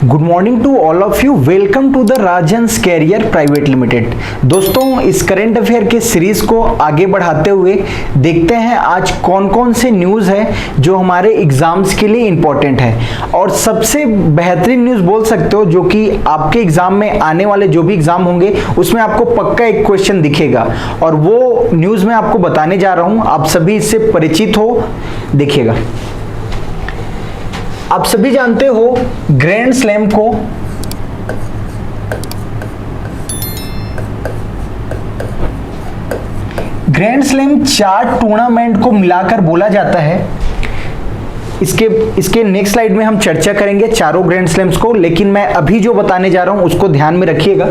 Good morning to all of you. Welcome to the Rajhans career private limited. दोस्तों, इस current affair के series को आगे बढ़ाते हुए देखते हैं आज कौन कौन से न्यूज़ है जो हमारे एग्जाम्स के लिए इम्पोर्टेंट है। और सबसे बेहतरीन न्यूज़ बोल सकते हो जो कि आपके एग्जाम में आने वाले जो भी एग्जाम होंगे उसमें आपको पक्का एक क्वेश्चन दिखेगा, और वो न्यूज़ मैं आपको बताने जा रहा हूँ। आप सभी इससे परिचित हो, देखिएगा। आप सभी जानते हो ग्रैंड स्लैम को ग्रैंड स्लैम 4 टूर्नामेंट को मिलाकर बोला जाता है। इसके नेक्स्ट स्लाइड में हम चर्चा करेंगे चारों ग्रैंड स्लैम्स को, लेकिन मैं अभी जो बताने जा रहा हूं उसको ध्यान में रखिएगा।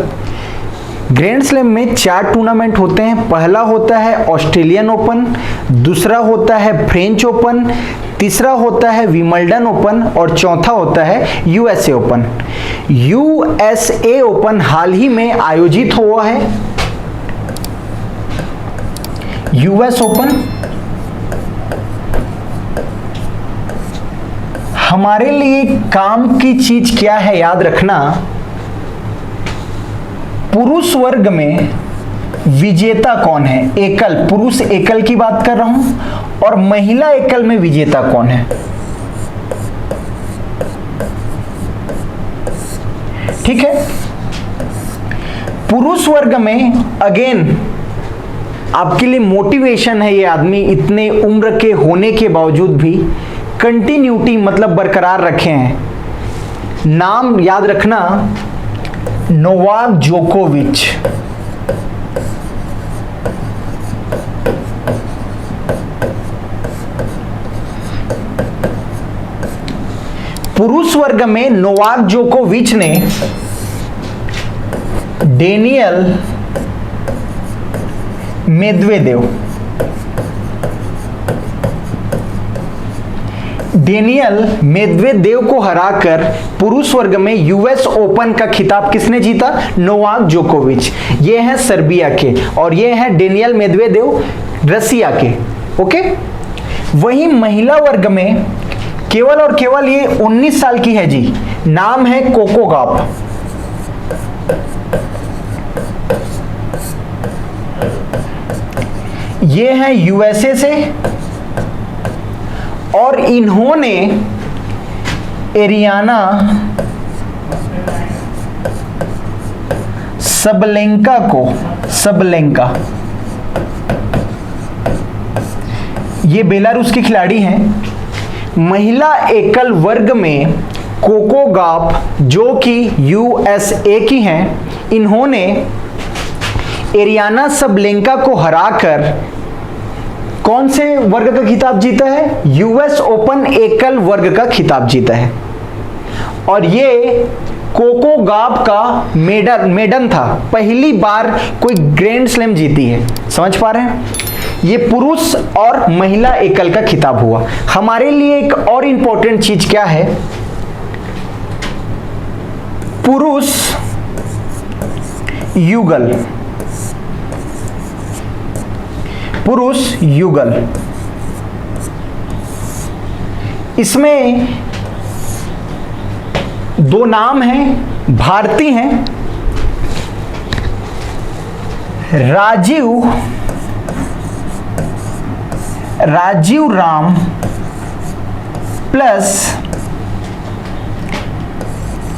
ग्रैंड स्लैम में 4 टूर्नामेंट होते हैं। पहला होता है ऑस्ट्रेलियन ओपन, दूसरा होता है फ्रेंच ओपन, तीसरा होता है विंबलडन ओपन और चौथा होता है यूएसए ओपन। यूएसए ओपन हाल ही में आयोजित हुआ है। यूएस ओपन हमारे लिए काम की चीज क्या है, याद रखना। पुरुष वर्ग में विजेता कौन है, एकल, पुरुष एकल की बात कर रहा हूं, और महिला एकल में विजेता कौन है। ठीक है। पुरुष वर्ग में अगेन आपके लिए मोटिवेशन है, ये आदमी इतने उम्र के होने के बावजूद भी कंटिन्यूटी मतलब बरकरार रखे हैं। नाम याद रखना, नोवाक जोकोविच। पुरुष वर्ग में नोवाक जोकोविच ने डेनियल मेदवेदेव को हराकर पुरुष वर्ग में यूएस ओपन का खिताब किसने जीता? नोवाक जोकोविच। ये हैं सर्बिया के और ये हैं डेनियल मेदवेदेव रसिया के। ओके। वहीं महिला वर्ग में केवल और केवल ये 19 साल की है जी, नाम है कोको गॉफ। ये है यूएसए से और इन्होंने एरियाना सबलेंका, ये बेलारूस की खिलाड़ी हैं। महिला एकल वर्ग में कोको गॉफ जो कि यूएसए की हैं, इन्होंने एरियाना सबलेंका को हराकर कौन से वर्ग का खिताब जीता है? यूएस ओपन एकल वर्ग का खिताब जीता है। और ये कोको गॉफ का मेडन था, पहली बार कोई ग्रैंड स्लैम जीती है। समझ पा रहे हैं? ये पुरुष और महिला एकल का खिताब हुआ। हमारे लिए एक और इंपॉर्टेंट चीज क्या है? पुरुष युगल, इसमें 2 नाम हैं, भारतीय हैं। राजीव राम प्लस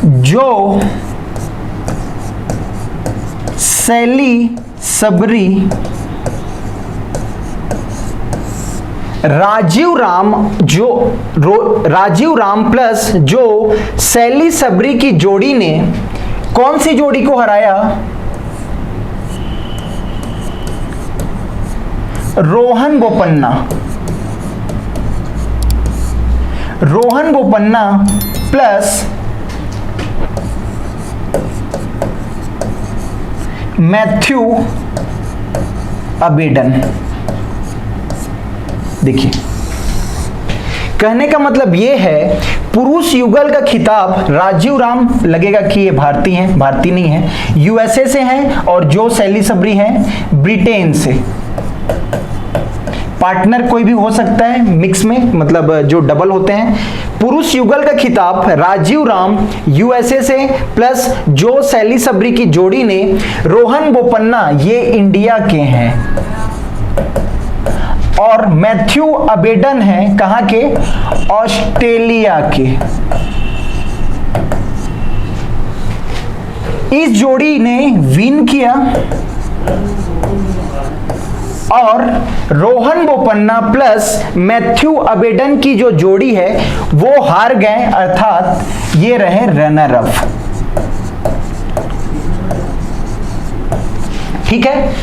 जो शैली सबरी। राजीव राम प्लस जो शैली सबरी की जोड़ी ने कौन सी जोड़ी को हराया? Rohan Bopanna plus Matthew Ebden. देखिए, कहने का मतलब यह है पुरुष युगल का खिताब राजीव राम, लगेगा कि ये भारतीय हैं, भारतीय नहीं है, यूएसए से हैं, और जो शैली सबरी हैं ब्रिटेन से। पार्टनर कोई भी हो सकता है मिक्स में, मतलब जो डबल होते हैं। पुरुष युगल का खिताब राजीव राम यूएसए से प्लस जो सैलिसबरी की जोड़ी ने रोहन बोपन्ना ये इंडिया के हैं, और मैथ्यू अबेडन हैं कहां के, ऑस्ट्रेलिया के। इस जोड़ी ने विन किया और रोहन बोपन्ना प्लस मैथ्यू अबेडन की जो जोड़ी है वो हार गए, अर्थात ये रहे रनर अप। ठीक है,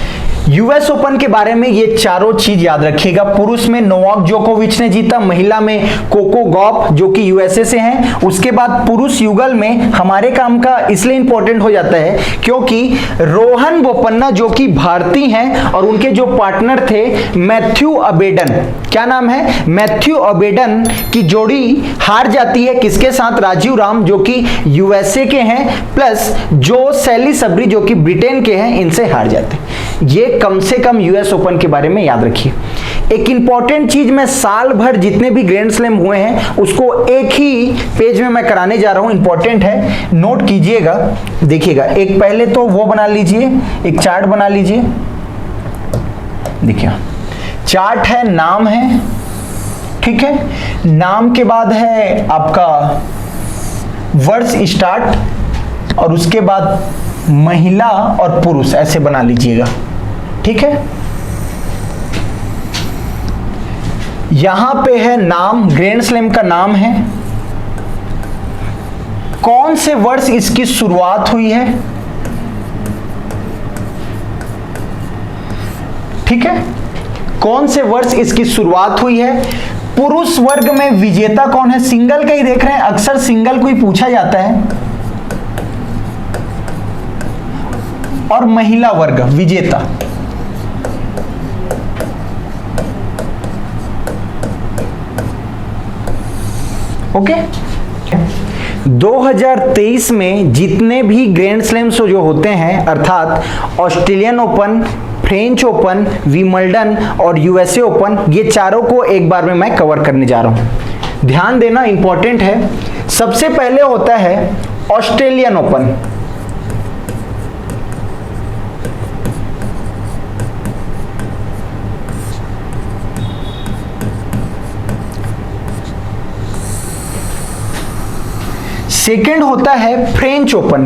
यूएस ओपन के बारे में ये चारों चीज याद रखिएगा। पुरुष में नोवाक जोकोविच ने जीता, महिला में कोको गॉफ जो कि यूएसए से हैं। उसके बाद पुरुष युगल में हमारे काम का इसलिए इंपॉर्टेंट हो जाता है क्योंकि रोहन बोपन्ना जो कि भारतीय हैं और उनके जो पार्टनर थे मैथ्यू अबेडन, क्या नाम है, मैथ्यू अबेडन की जोड़ी हार जाती है किसके साथ, राजीव राम जो कि यूएसए के हैं प्लस जो सैलिसबरी जो कि ब्रिटेन के हैं, इनसे हार जाते हैं। ये कम से कम यूएस ओपन के बारे में याद रखिए। एक इंपॉर्टेंट चीज, मैं साल भर जितने भी ग्रैंड स्लैम हुए हैं उसको एक ही पेज में मैं कराने जा रहा हूं, इंपॉर्टेंट है, नोट कीजिएगा, देखिएगा। एक पहले तो वो बना लीजिए, एक चार्ट बना लीजिए, देखिए चार्ट है, नाम है, ठीक है, नाम के बाद है आपका वर्ष स्टार्ट और उसके बाद महिला और पुरुष, ऐसे बना लीजिएगा, ठीक है। यहां पे है नाम, ग्रैंड स्लैम का नाम है, कौन से वर्ष इसकी शुरुआत हुई है, ठीक है, कौन से वर्ष इसकी शुरुआत हुई है। पुरुष वर्ग में विजेता कौन है, सिंगल का ही देख रहे हैं, अक्सर सिंगल को ही पूछा जाता है, और महिला वर्ग विजेता। ओके, 2023 में जितने भी ग्रैंड स्लैम्स जो होते हैं, अर्थात Australian open, French open, Wimbledon और यूएसए ओपन, ये चारों को एक बार में मैं कवर करने जा रहा हूं। ध्यान देना, इंपॉर्टेंट है। सबसे पहले होता है ऑस्ट्रेलियन ओपन, सेकेंड होता है फ्रेंच ओपन,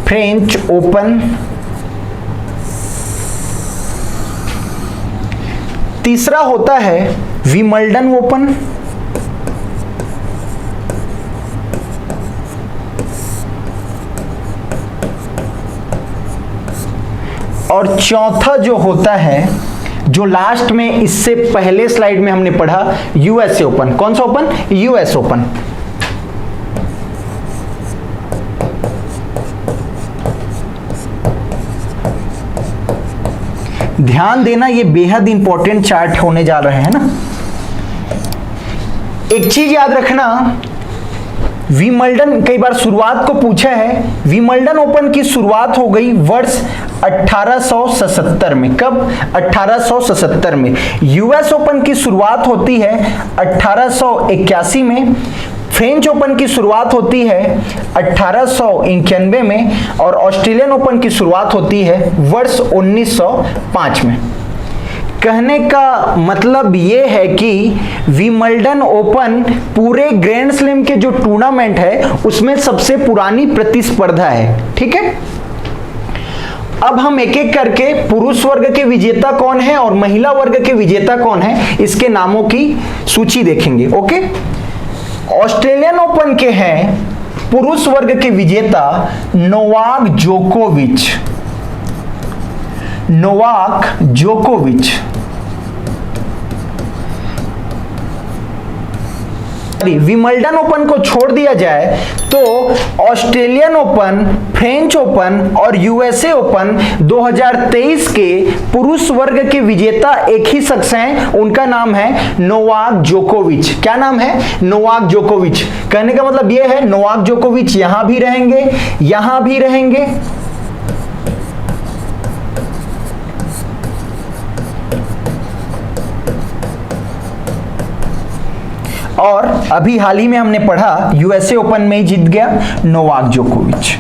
फ्रेंच ओपन। तीसरा होता है विंबलडन ओपन, और चौथा जो होता है, जो लास्ट में इससे पहले स्लाइड में हमने पढ़ा, यूएसए ओपन। कौन सा ओपन, यूएस ओपन। ध्यान देना, ये बेहद इंपॉर्टेंट चार्ट होने जा रहे हैं ना। एक चीज याद रखना, विंबलडन कई बार शुरुआत को पूछा है, विंबलडन ओपन की शुरुआत हो गई वर्ष 1877 में। कब, 1877 में। यूएस ओपन की शुरुआत होती है 1881 में, फ्रेंच ओपन की शुरुआत होती है 1891 में, और ऑस्ट्रेलियन ओपन की शुरुआत होती है वर्ष 1905 में। कहने का मतलब ये है कि विंबलडन ओपन पूरे ग्रैंड स्लैम के जो टूर्नामेंट है उसमें सबसे पुरानी प्रतिस्पर्धा है, ठीक है। अब हम एक एक करके पुरुष वर्ग के विजेता कौन है और महिला वर्ग के विजेता कौन है, इसके नामों की सूची देखेंगे। ओके, ऑस्ट्रेलियन ओपन के हैं पुरुष वर्ग के विजेता नोवाक जोकोविच, नोवाक जोकोविच। विंबलडन ओपन को छोड़ दिया जाए तो ऑस्ट्रेलियन ओपन, फ्रेंच ओपन और यूएसए ओपन 2023 के पुरुष वर्ग के विजेता एक ही शख्स हैं, उनका नाम है नोवाक जोकोविच। क्या नाम है, नोवाक जोकोविच। कहने का मतलब यह है नोवाक जोकोविच यहां भी रहेंगे, यहां भी रहेंगे, और अभी हाल ही में हमने पढ़ा यूएसए ओपन में ही जीत गया नोवाक जोकोविच।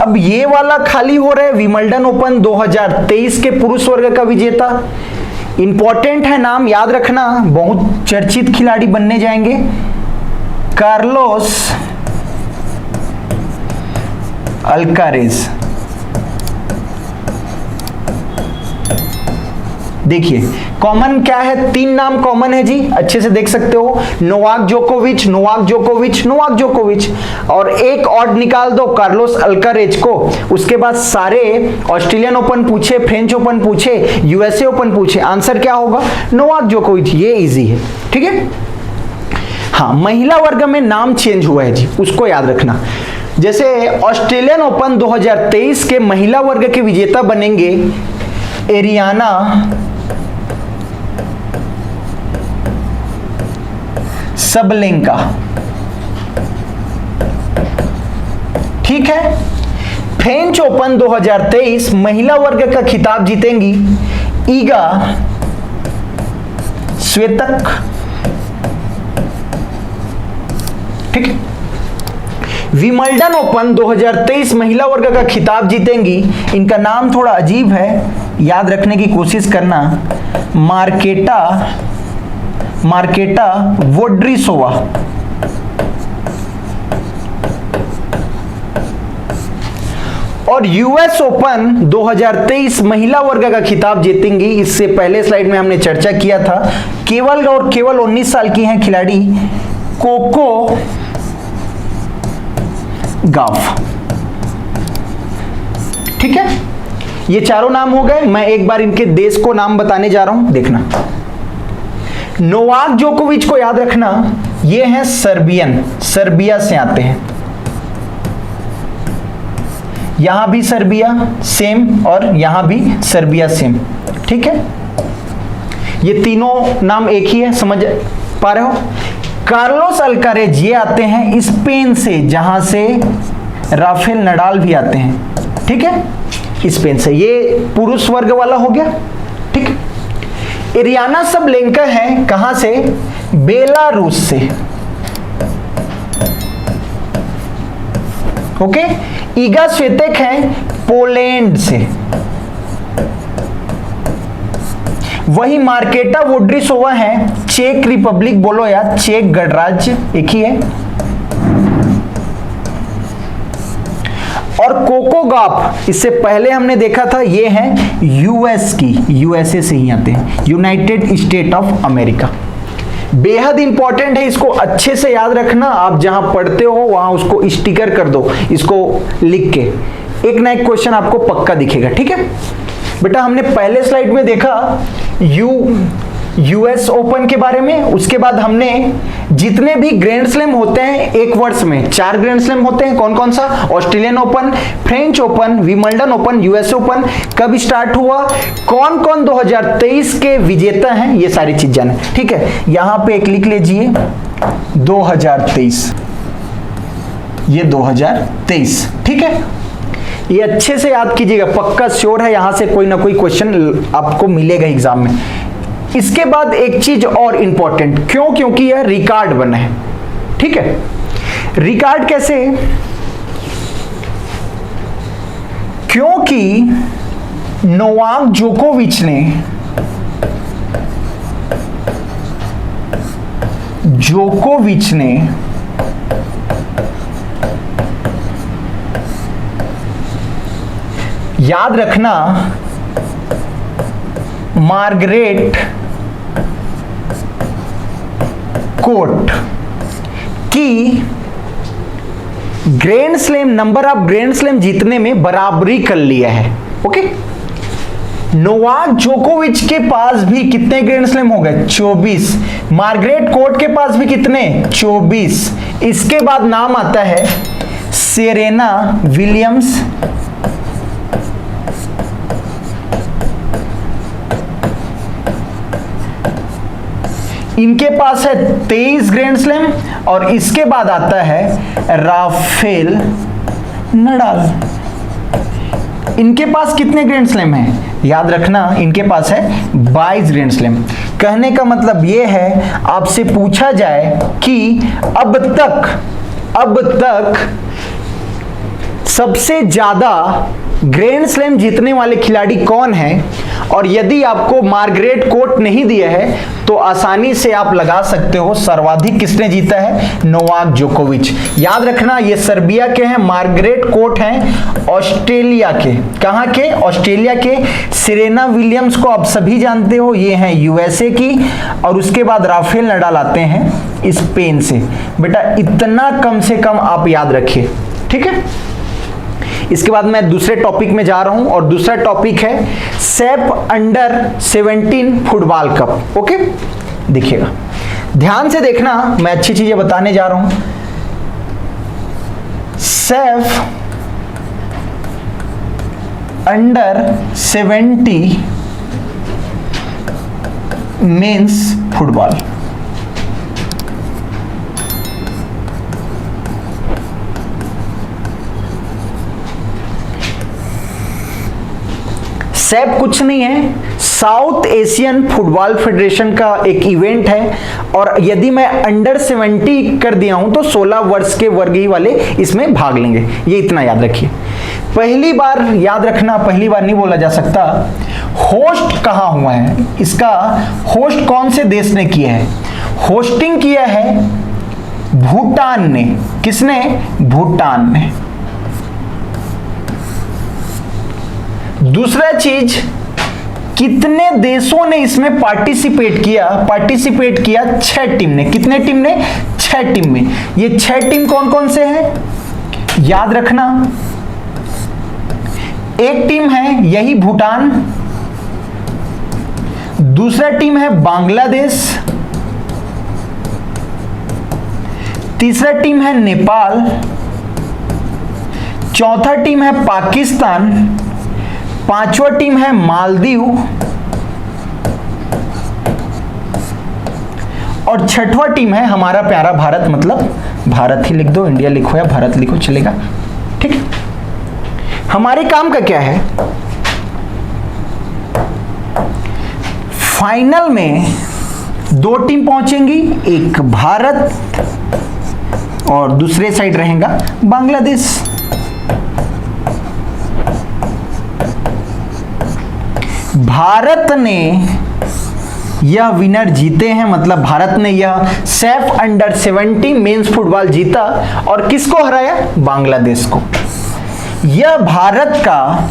अब ये वाला खाली हो रहा है, विंबलडन ओपन 2023 के पुरुष वर्ग का विजेता। इंपॉर्टेंट है नाम, याद रखना, बहुत चर्चित खिलाड़ी बनने जाएंगे, कार्लोस अल्कारेज। देखिए कॉमन क्या है, 3 नाम कॉमन है जी, अच्छे से देख सकते हो, नोवाक जोकोविच, नोवाक जोकोविच, नोवाक जोकोविच, और एक और निकाल दो कार्लोस अल्कारेज को। उसके बाद सारे ऑस्ट्रेलियन ओपन पूछे, फ्रेंच ओपन पूछे, यूएसए ओपन पूछे, आंसर क्या होगा, नोवाक जोकोविच। ये इजी है, ठीक है। हाँ, महिला वर्ग में नाम चेंज हुआ है जी, उसको याद रखना। जैसे ऑस्ट्रेलियन ओपन 2023 के महिला वर्ग के विजेता बनेंगे एरियाना सबलेंका, ठीक है। फ्रेंच ओपन 2023 महिला वर्ग का खिताब जीतेंगी ईगा स्वेतक, ठीक है। विंबलडन ओपन 2023 महिला वर्ग का खिताब जीतेंगी, इनका नाम थोड़ा अजीब है, याद रखने की कोशिश करना, मार्केटा वोड्रिसोवा। और यूएस ओपन 2023 महिला वर्ग का खिताब जीतेंगी, इससे पहले स्लाइड में हमने चर्चा किया था, केवल और केवल 19 साल की हैं खिलाड़ी कोको गाफ, ठीक है। ये चारों नाम हो गए। मैं एक बार इनके देश को नाम बताने जा रहा हूं, देखना। नोवाक जोकोविच को याद रखना, ये हैं सर्बियन, सर्बिया से आते हैं, यहां भी सर्बिया सेम और यहां भी सर्बिया सेम, ठीक है। ये तीनों नाम एक ही है, समझ पा रहे हो। कार्लोस अल्कारेज ये आते हैं स्पेन से, जहां से राफेल नडाल भी आते हैं, ठीक है, स्पेन से। ये पुरुष वर्ग वाला हो गया, ठीक है। एरियाना सबलेंका है कहां से, बेलारूस से, ओके। ईगा स्वेतेक है पोलैंड से, वही मार्केटा वोड्रिसोवा है चेक रिपब्लिक, बोलो या चेक गणराज्य, एक ही है। और कोको गाफ इससे पहले हमने देखा था, ये है यूएस की, यूएसए से ही आते हैं, यूनाइटेड स्टेट ऑफ अमेरिका। बेहद इंपॉर्टेंट है, इसको अच्छे से याद रखना, आप जहां पढ़ते हो वहां उसको स्टिकर कर दो, इसको लिख के, एक ना एक क्वेश्चन आपको पक्का दिखेगा, ठीक है बेटा। हमने पहले स्लाइड में देखा यूएस ओपन के बारे में, उसके बाद हमने जितने भी ग्रैंड स्लैम होते हैं एक वर्ष में 4 ग्रैंड स्लैम होते हैं, कौन कौन सा, Australian open, French open, Wimbledon open, US open, कब स्टार्ट हुआ, कौन कौन 2023 के विजेता हैं, ये सारी चीज जाने, ठीक है। यहां पे एक लिख लीजिए 2023, ये 2023, ठीक है। ये अच्छे से याद कीजिएगा, पक्का श्योर है यहां से कोई ना कोई क्वेश्चन आपको मिलेगा एग्जाम में। इसके बाद एक चीज और इंपॉर्टेंट, क्यों, क्योंकि यह रिकॉर्ड बना है, ठीक है। रिकॉर्ड कैसे, क्योंकि नोवाक जोकोविच ने याद रखना, मार्गरेट कोर्ट की grand slam, number of grand slam जीतने में बराबरी कर लिया है, ओके। नोवाक जोकोविच के पास भी कितने ग्रैंड स्लैम हो गए, 24। मार्गरेट कोर्ट के पास भी कितने, 24। इसके बाद नाम आता है सेरेना विलियम्स, इनके पास है 23 ग्रैंड स्लैम। और इसके बाद आता है राफेल नडाल, इनके पास कितने ग्रैंड स्लैम हैं? याद रखना, इनके पास है 22 ग्रैंड स्लैम। कहने का मतलब ये है, आपसे पूछा जाए कि अब तक सबसे ज्यादा ग्रैंड स्लैम जीतने वाले खिलाड़ी कौन है, और यदि आपको मार्गरेट कोर्ट नहीं दिया है तो आसानी से आप लगा सकते हो सर्वाधिक किसने जीता है? नोवाक जोकोविच। याद रखना, ये सर्बिया के हैं, मार्गरेट कोर्ट हैं ऑस्ट्रेलिया के। कहां के? ऑस्ट्रेलिया के। सेरेना विलियम्स को आप सभी जानते हो, ये हैं यूएसए की, और उसके बाद राफेल नडाल आते हैं स्पेन से। बेटा इतना कम से कम आप याद रखिए, ठीक है। इसके बाद मैं दूसरे टॉपिक में जा रहा हूं, और दूसरा टॉपिक है Saif under 17 football cup. Okay, देखिएगा, ध्यान से देखना, मैं अच्छी चीजें बताने जा रहा हूं। Saif under 70 mains football. Saif कुछ नहीं है, साउथ एशियन फुटबॉल फेडरेशन का एक इवेंट है, और यदि मैं अंडर 70 कर दिया हूं तो 16 वर्ष के वर्गीय वाले इसमें भाग लेंगे। ये इतना याद रखिए। पहली बार याद रखना, पहली बार नहीं बोला जा सकता। होस्ट कहां हुआ है? इसका होस्ट कौन से देश ने किया है? होस्टिंग किया है भूटान ने। किसने? भूटान ने। दूसरा चीज, कितने देशों ने इसमें पार्टिसिपेट किया? पार्टिसिपेट किया 6 टीम ने। कितने टीम ने? 6 टीम में। ये 6 टीम कौन कौन से हैं? याद रखना, एक टीम है यही भूटान, दूसरा टीम है बांग्लादेश, तीसरा टीम है नेपाल, चौथा टीम है पाकिस्तान, पांचवा टीम है मालदीव, और छठवा टीम है हमारा प्यारा भारत। मतलब भारत ही लिख दो, इंडिया लिखो या भारत लिखो, चलेगा, ठीक है। हमारे काम का क्या है? फाइनल में 2 टीम पहुंचेंगी, एक भारत और दूसरे साइड रहेगा बांग्लादेश। भारत ने यह विनर जीते हैं, मतलब भारत ने यह सैफ अंडर 70 मेंस फुटबॉल जीता, और किसको हराया? बांग्लादेश को। यह भारत का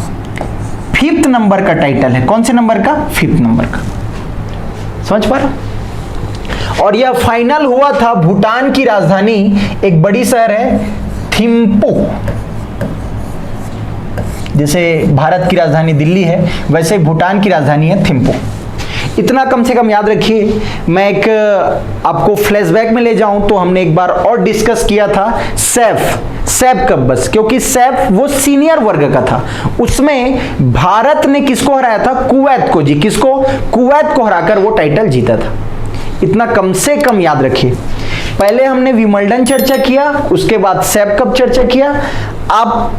5th नंबर का टाइटल है। कौन से नंबर का? 5th नंबर का। समझ पा रहे? और यह फाइनल हुआ था भूटान की राजधानी, एक बड़ी शहर है थिम्पू। जैसे भारत की राजधानी दिल्ली है, वैसे भूटान की राजधानी है थिम्पू। इतना कम से कम याद रखिए। मैं एक आपको फ्लैशबैक में ले जाऊं तो हमने एक बार और डिस्कस किया था सैफ कप, बस क्योंकि सैफ वो सीनियर वर्ग का था। उसमें भारत ने किसको हराया था? कुवैत को। जी किसको? कुवैत को हराकर वो टाइटल जीता था। इतना कम से कम याद रखिए। पहले हमने विंबलडन चर्चा किया, उसके बाद सैफ कप चर्चा किया। आप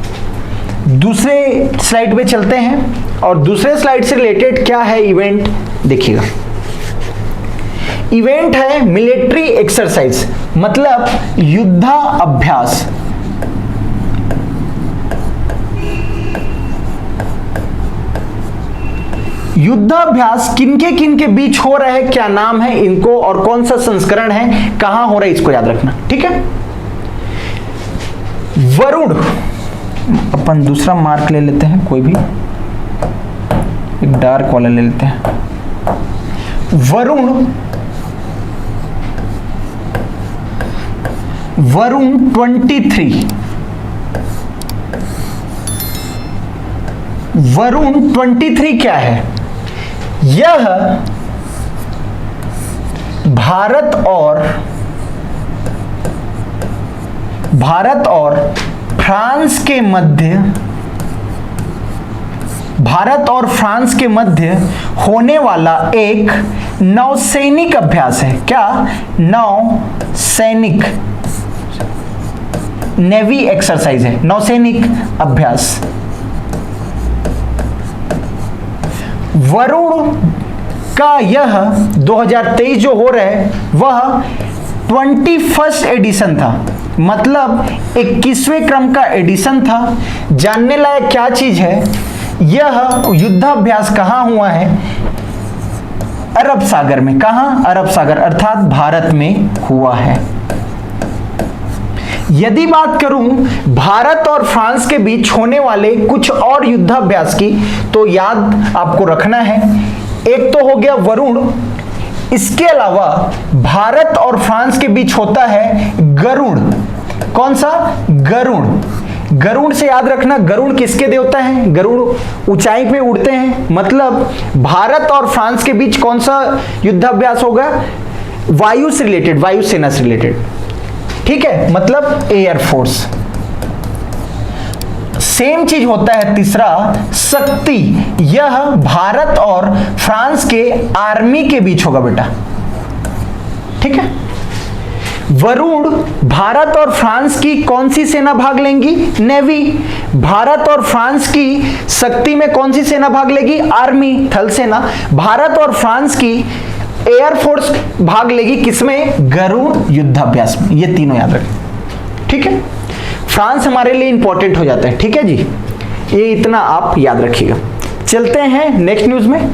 दूसरे स्लाइड पे चलते हैं, और दूसरे स्लाइड से रिलेटेड क्या है इवेंट देखिएगा। इवेंट है मिलिट्री एक्सरसाइज, मतलब युद्धाभ्यास। युद्धाभ्यास किनके किनके बीच हो रहा है, क्या नाम है इनको, और कौन सा संस्करण है, कहां हो रहा है, इसको याद रखना, ठीक है। वरुण, अपन दूसरा मार्क ले लेते हैं, कोई भी एक डार्क वाला ले लेते हैं। वरुण 23, वरुण 23 क्या है? यह भारत और फ्रांस के मध्य होने वाला एक नौसैनिक अभ्यास है। क्या? नौसैनिक, नेवी एक्सरसाइज है, नौसैनिक अभ्यास। वरुण का यह 2023 जो हो रहा है वह 21st एडिशन था, मतलब 21वें क्रम का एडिशन था। जानने लायक क्या चीज है, यह युद्धाभ्यास कहाँ हुआ है? अरब सागर में। कहाँ? अरब सागर अर्थात भारत में हुआ है। यदि बात करूं भारत और फ्रांस के बीच होने वाले कुछ और युद्धाभ्यास की, तो याद आपको रखना है, एक तो हो गया वरुण, इसके अलावा भारत और फ्रांस के बीच होता है गरुड़। कौन सा? गरुड़। गरुड़ से याद रखना, गरुड़ किसके देवता हैं? गरुड़ ऊंचाई पे उड़ते हैं, मतलब भारत और फ्रांस के बीच कौन सा युद्धाभ्यास होगा? वायु से रिलेटेड, वायुसेना से रिलेटेड, ठीक है, मतलब एयरफोर्स। सेम चीज होता है तीसरा, शक्ति। यह भारत और फ्रांस के आर्मी के बीच होगा बेटा, ठीक है। वरुण, भारत और फ्रांस की कौन सी सेना भाग लेंगी? नेवी। भारत और फ्रांस की शक्ति में कौन सी सेना भाग लेगी? आर्मी, थल सेना। भारत और फ्रांस की एयरफोर्स भाग लेगी किसमें? गरुड़ युद्धाभ्यास में। ये तीनों याद रखें, ठीक है। फ्रांस हमारे लिए इंपॉर्टेंट हो जाता है, ठीक है जी, ये इतना आप याद रखिएगा। चलते हैं नेक्स्ट न्यूज में।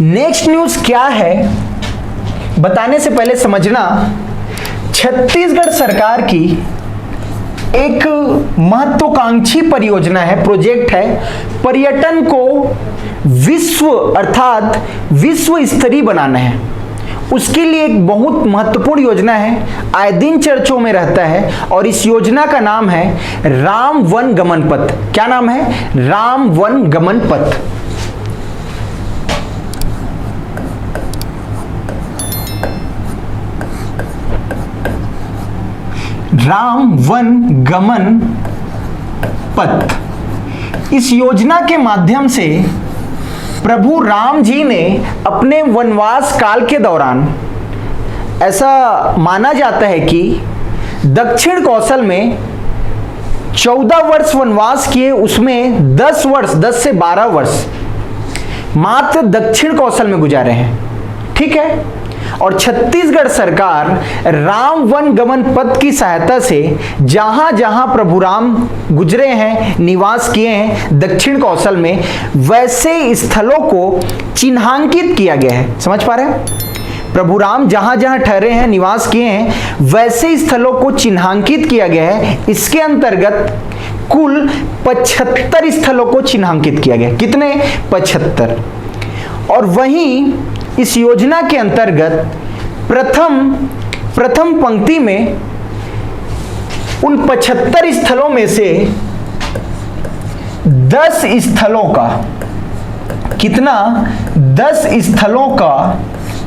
नेक्स्ट न्यूज क्या है बताने से पहले समझना, छत्तीसगढ़ सरकार की एक महत्वाकांक्षी परियोजना है, प्रोजेक्ट है, पर्यटन को विश्व अर्थात विश्व स्तरीय बनाना है। उसके लिए एक बहुत महत्वपूर्ण योजना है, आए दिन चर्चों में रहता है, और इस योजना का नाम है राम वन गमन पथ। क्या नाम है? राम वन गमन पथ। राम वन गमन पथ। इस योजना के माध्यम से प्रभु राम जी ने अपने वनवास काल के दौरान, ऐसा माना जाता है कि दक्षिण कौशल में 14 वर्ष वनवास किए, उसमें 10 वर्ष, 10 से 12 वर्ष मात्र दक्षिण कौशल में गुजारे हैं, ठीक है। और छत्तीसगढ़ सरकार राम वन गमन पथ की सहायता से जहां जहां प्रभु राम गुजरे हैं, निवास किए हैं दक्षिण कौशल में, वैसे स्थलों को चिन्हांकित किया गया है। समझ पा रहे हैं? प्रभु राम जहां जहां ठहरे हैं, निवास किए हैं, वैसे स्थलों को चिन्हांकित किया गया है। इसके अंतर्गत कुल 75 स्थलों को चिन्हांकित किया गया। कितने? 75। और वहीं इस योजना के अंतर्गत प्रथम पंक्ति में उन 75 स्थलों में से 10 स्थलों का, कितना? 10 स्थलों का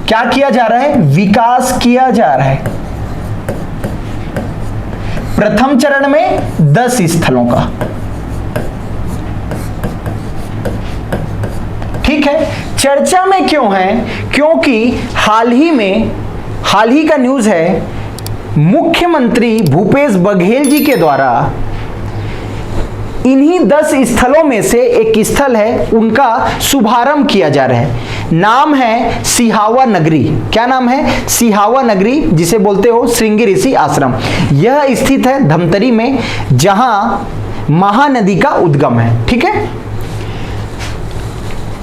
क्या किया जा रहा है? विकास किया जा रहा है। प्रथम चरण में 10 स्थलों का, ठीक है। चर्चा में क्यों है? क्योंकि हाल ही का न्यूज है, मुख्यमंत्री भूपेश बघेल जी के द्वारा इन्हीं 10 स्थलों में से एक स्थल है, उनका शुभारंभ किया जा रहा है। नाम है सिहावा नगरी। क्या नाम है? सिहावा नगरी, जिसे बोलते हो श्रृंगी ऋषि आश्रम। यह स्थित है धमतरी में, जहां महानदी का उद्गम है, ठीक है।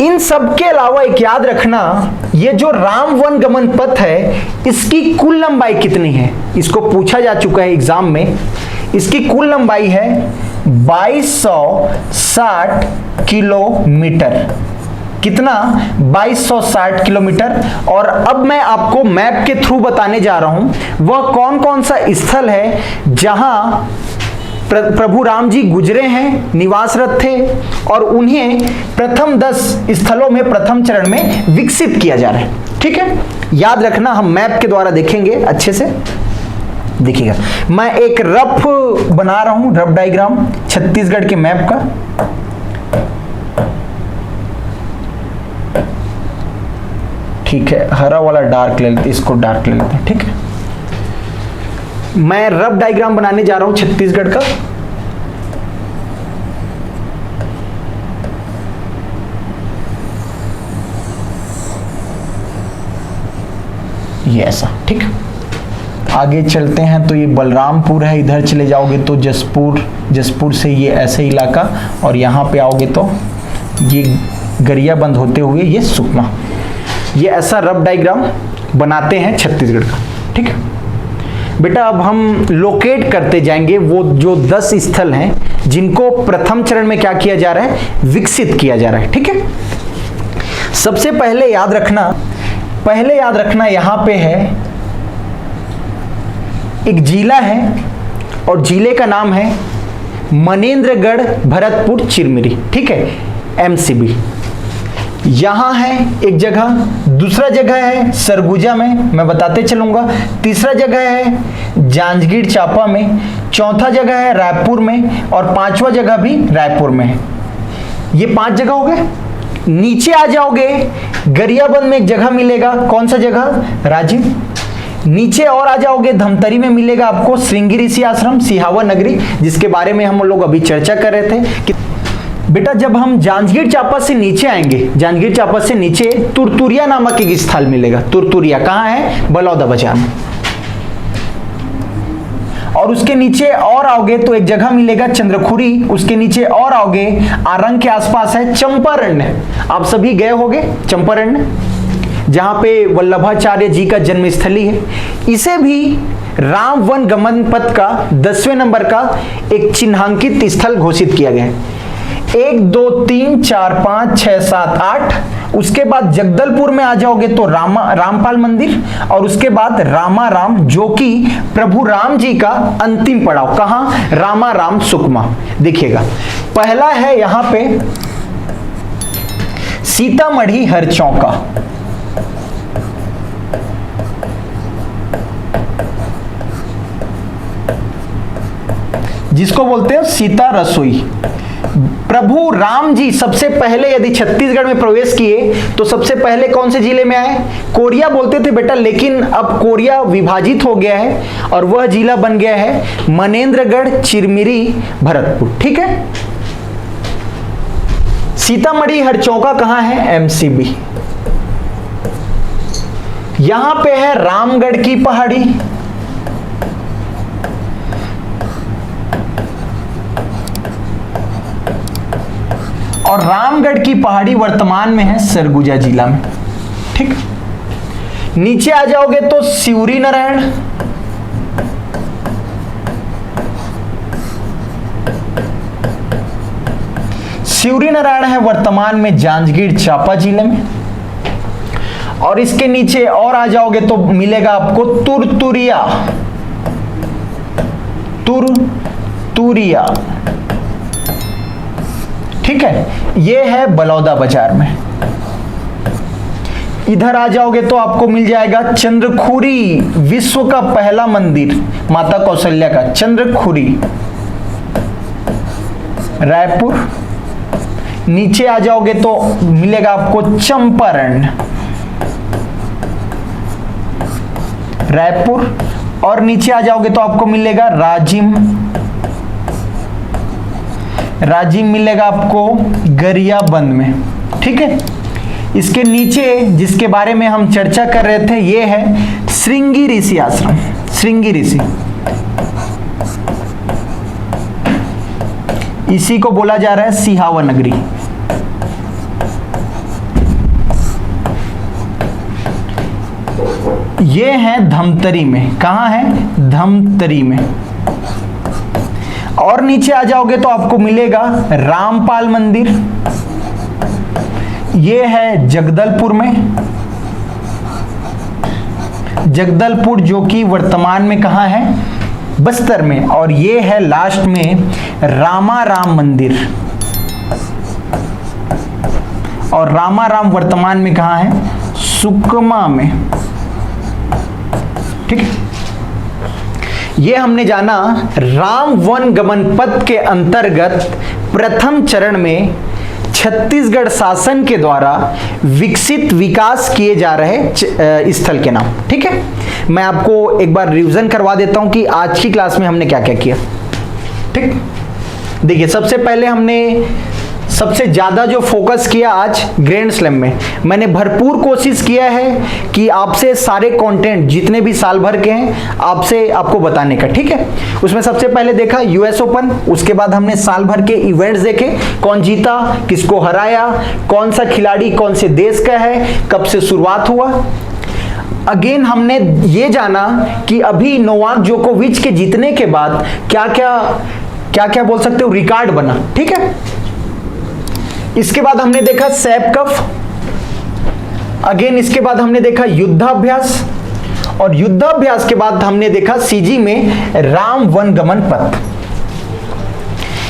इन सब के अलावा एक याद रखना, ये जो राम वन गमन पथ है, इसकी कुल लंबाई कितनी है? इसको पूछा जा चुका है एग्जाम में। इसकी कुल लंबाई है 2260 किलोमीटर। कितना? 2260 किलोमीटर। और अब मैं आपको मैप के थ्रू बताने जा रहा हूं वह कौन कौन सा स्थल है जहां प्रभु राम जी गुजरे हैं, निवासरत थे, और उन्हें प्रथम 10 स्थलों में प्रथम चरण में विकसित किया जा रहा है, ठीक है। याद रखना, हम मैप के द्वारा देखेंगे अच्छे से। देखिएगा, मैं एक रफ बना रहा हूं, रफ डायग्राम छत्तीसगढ़ के मैप का। ठीक है, हरा वाला डार्क ले लेते, इसको डार्क ले लेते हैं, ठीक है। मैं रफ डायग्राम बनाने जा रहा हूं छत्तीसगढ़ का। ये ऐसा, ठीक। आगे चलते हैं तो ये बलरामपुर है, इधर चले जाओगे तो जसपुर, जसपुर से ये ऐसे इलाका, और यहाँ पे आओगे तो ये गरियाबंद होते हुए ये सुकमा। ये ऐसा रफ डायग्राम बनाते हैं छत्तीसगढ़ का, ठीक है बेटा। अब हम लोकेट करते जाएंगे वो जो 10 स्थल हैं जिनको प्रथम चरण में क्या किया जा रहा है, विकसित किया जा रहा है, ठीक है। सबसे पहले याद रखना यहां पे है एक जिला है, और जिले का नाम है मनेन्द्रगढ़ भरतपुर चिरमिरी, ठीक है, एमसीबी। यहां है एक जगह, दूसरा जगह है सरगुजा में, मैं बताते चलूंगा, तीसरा जगह है जांजगीर चांपा में, चौथा जगह है रायपुर में, और पांचवा जगह भी रायपुर में है। ये 5 जगह हो गए। नीचे आ जाओगे गरियाबंद में एक जगह मिलेगा, कौन सा जगह, राजिम। नीचे और आ जाओगे धमतरी में मिलेगा आपको श्रृंगी ऋषि आश्रम, सिहावा नगरी, जिसके बारे में हम लोग अभी चर्चा कर रहे थे कि बेटा जब हम जांजगीर चांपा से नीचे आएंगे, जांजगीर चांपा से नीचे तुरतुरिया नामक एक स्थल मिलेगा। तुरतुरिया कहाँ है, बलौदा बाजार में। और उसके नीचे और आओगे तो एक जगह मिलेगा चंद्रखुरी, उसके नीचे और आओगे आरंग के आसपास है चंपारण्य। आप सभी गए होंगे चंपारण्य, जहां पे वल्लभाचार्य जी का जन्मस्थली है। इसे भी राम वन गमन पथ का 10वें नंबर का एक चिन्हांकित स्थल घोषित किया गया है। 1 2 3 4 5 6 7 8, उसके बाद जगदलपुर में आ जाओगे तो रामपाल मंदिर, और उसके बाद रामाराम, जो कि प्रभु राम जी का अंतिम पड़ाव, कहां, रामाराम सुकमा। देखिएगा पहला है यहां पे सीतामढ़ी हरचौका, जिसको बोलते हैं सीता रसोई। प्रभु राम जी सबसे पहले यदि छत्तीसगढ़ में प्रवेश किए तो सबसे पहले कौन से जिले में आए, कोरिया बोलते थे बेटा, लेकिन अब कोरिया विभाजित हो गया है और वह जिला बन गया है मनेन्द्रगढ़ चिरमिरी भरतपुर, ठीक है। सीतामढ़ी हरचौका कहां है, एमसीबी। यहां पे है रामगढ़ की पहाड़ी, और रामगढ़ की पहाड़ी वर्तमान में है सरगुजा जिला में, ठीक। नीचे आ जाओगे तो सिवरी नारायण, सिवरी नारायण है वर्तमान में जांजगीर चांपा जिले में। और इसके नीचे और आ जाओगे तो मिलेगा आपको तुरतुरिया, तुरतुरिया, ठीक है। ये है बलौदा बाजार में। इधर आ जाओगे तो आपको मिल जाएगा चंद्रखुरी, विश्व का पहला मंदिर माता कौशल्या का, चंद्रखुरी, रायपुर। नीचे आ जाओगे तो मिलेगा आपको चंपारण, रायपुर। और नीचे आ जाओगे तो आपको मिलेगा राजिम, राजिम मिलेगा आपको गरियाबंद में, ठीक है। इसके नीचे जिसके बारे में हम चर्चा कर रहे थे ये है श्रृंगी ऋषि आश्रम, श्रृंगी ऋषि, इसी को बोला जा रहा है सिहावा नगरी। ये है धमतरी में, कहां है, धमतरी में। और नीचे आ जाओगे तो आपको मिलेगा रामपाल मंदिर, ये है जगदलपुर में, जगदलपुर जो कि वर्तमान में कहां है, बस्तर में। और ये है लास्ट में रामाराम मंदिर, और रामाराम वर्तमान में कहां है, सुकमा में, ठीक है। ये हमने जाना राम वन गमन पथ के अंतर्गत प्रथम चरण में छत्तीसगढ़ शासन के द्वारा विकसित विकास किए जा रहे स्थल के नाम, ठीक है। मैं आपको एक बार रिवीजन करवा देता हूं कि आज की क्लास में हमने क्या क्या किया, ठीक। देखिए सबसे पहले हमने सबसे ज़्यादा जो फोकस किया आज ग्रैंड स्लैम में, मैंने भरपूर कोशिश किया है कि आपसे सारे कंटेंट जितने भी साल भर के हैं आपसे आपको बताने का, ठीक है। उसमें सबसे पहले देखा यूएस ओपन, उसके बाद हमने साल भर के इवेंट्स देखे, कौन जीता, किसको हराया, कौन सा खिलाड़ी कौन से देश का है, कब से शुरुआत हुआ। अगेन हमने ये जाना कि अभी नोवाक जोकोविच के जीतने के बाद क्या क्या बोल सकते हो रिकॉर्ड बना, ठीक है। इसके बाद हमने देखा सैप कप, अगेन इसके बाद हमने देखा युद्धाभ्यास, और युद्धाभ्यास के बाद हमने देखा सीजी में राम वनगमन पथ।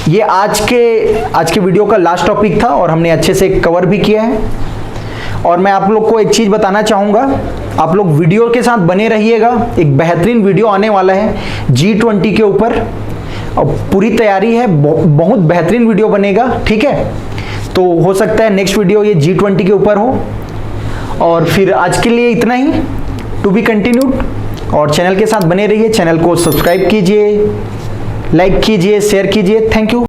ये आज के वीडियो का लास्ट टॉपिक था और हमने अच्छे से कवर भी किया है। और मैं आप लोग को एक चीज बताना चाहूंगा, आप लोग वीडियो के साथ बने रहिएगा, एक बेहतरीन वीडियो आने वाला है G20 के ऊपर, और पूरी तैयारी है, बहुत बेहतरीन वीडियो बनेगा, ठीक है। तो हो सकता है नेक्स्ट वीडियो ये G20 के ऊपर हो। और फिर आज के लिए इतना ही, टू बी कंटिन्यूड। और चैनल के साथ बने रहिए, चैनल को सब्सक्राइब कीजिए, लाइक कीजिए, शेयर कीजिए। Thank you.